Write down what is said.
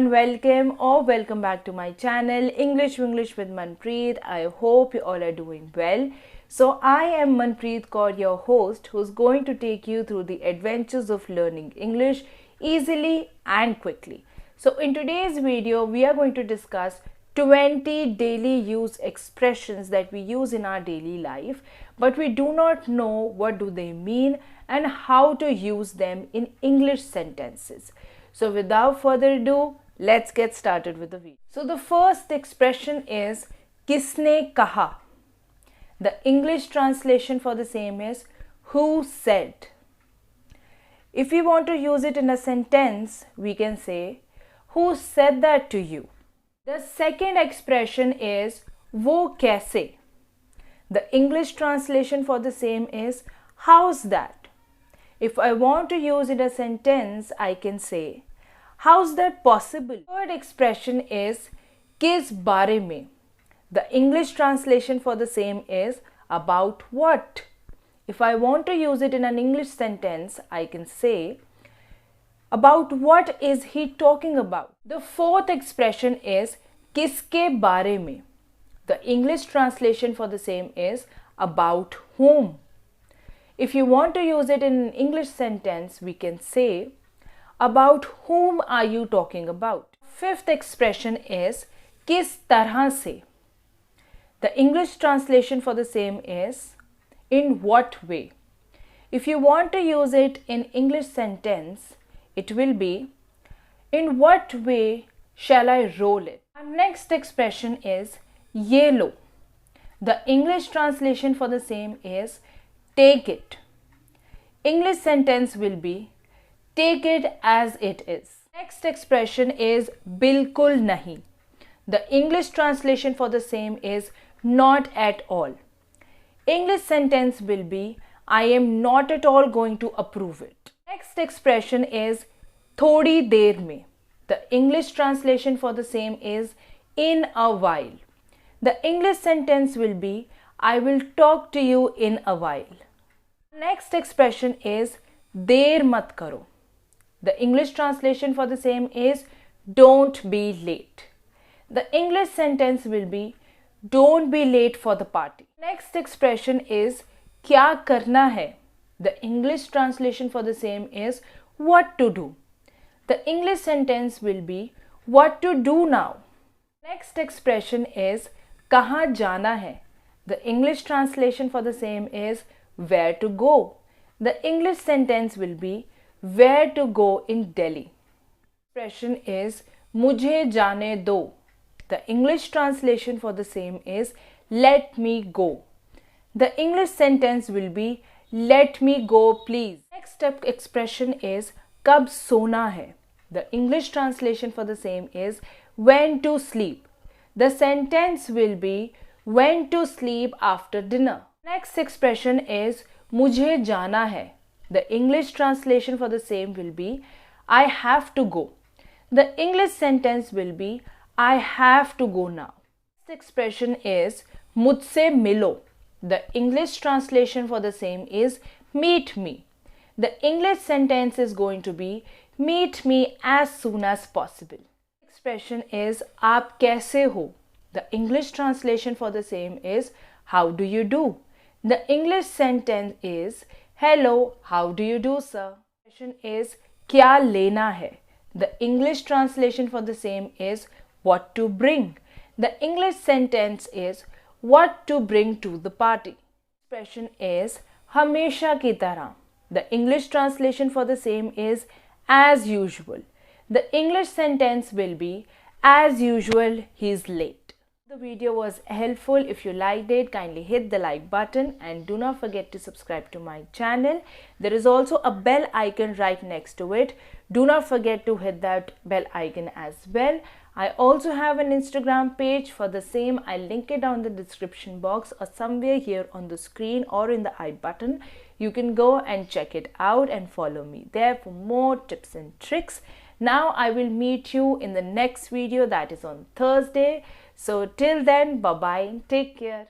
everyone, welcome or welcome back to my channel Englishvinglish with Manpreet. I hope you all are doing well. So I am Manpreet Kaur, your host, who's going to take you through the adventures of learning English easily and quickly. So in today's video, we are going to discuss 20 daily use expressions that we use in our daily life, but we do not know what do they mean and how to use them in English sentences. So without further ado, let's get started with the video. So the first expression is किसने कहा. The English translation for the same is who said. If we want to use it in a sentence, we can say who said that to you. The second expression is वो कैसे. The English translation for the same is how's that. If I want to use it in a sentence, I can say how's that possible. Third expression is किस बारे में. The English translation for the same is about what. If I want to use it in an English sentence, I can say about what is he talking about. The fourth expression is किसके बारे में. The English translation for the same is about whom. If you want to use it in an English sentence, we can say about whom are you talking about. Fifth expression is किस तरह से. The English translation for the same is in what way. If you want to use it in English sentence, it will be in what way shall I roll it. Our next expression is ये लो. The English translation for the same is take it. English sentence will be take it as it is. Next expression is बिल्कुल नहीं. The English translation for the same is not at all. English sentence will be I am not at all going to approve it. Next expression is थोड़ी देर में. The English translation for the same is in a while. The English sentence will be I will talk to you in a while. Next expression is देर मत करो. The English translation for the same is don't be late. The English sentence will be don't be late for the party. Next expression is क्या करना है. The English translation for the same is what to do. The English sentence will be what to do now. Next expression is कहाँ जाना है. The English translation for the same is where to go. The English sentence will be where to go in Delhi. Expression is मुझे जाने दो. The English translation for the same is let me go. The English sentence will be let me go please. Next expression is कब सोना है. The English translation for the same is when to sleep. The sentence will be when to sleep after dinner. Next expression is मुझे जाना है. The English translation for the same will be I have to go. The English sentence will be I have to go now. Next expression is मुझसे मिलो. The English translation for the same is meet me. The English sentence is going to be meet me as soon as possible. Expression is आप कैसे हो. The English translation for the same is how do you do. The English sentence is hello, how do you do sir. Expression is क्या लेना है. The English translation for the same is what to bring. The English sentence is what to bring to the party. Expression is हमेशा की तरह. The English translation for the same is as usual. The English sentence will be as usual he's late. The video was helpful. If you liked it, kindly hit the like button and do not forget to subscribe to my channel. There is also a bell icon right next to it. Do not forget to hit that bell icon as well. I also have an Instagram page for the same. I'll link it down in the description box or somewhere here on the screen or in the I button. You can go and check it out and follow me there for more tips and tricks. Now I will meet you in the next video, that is on Thursday. So till then, bye bye and take care.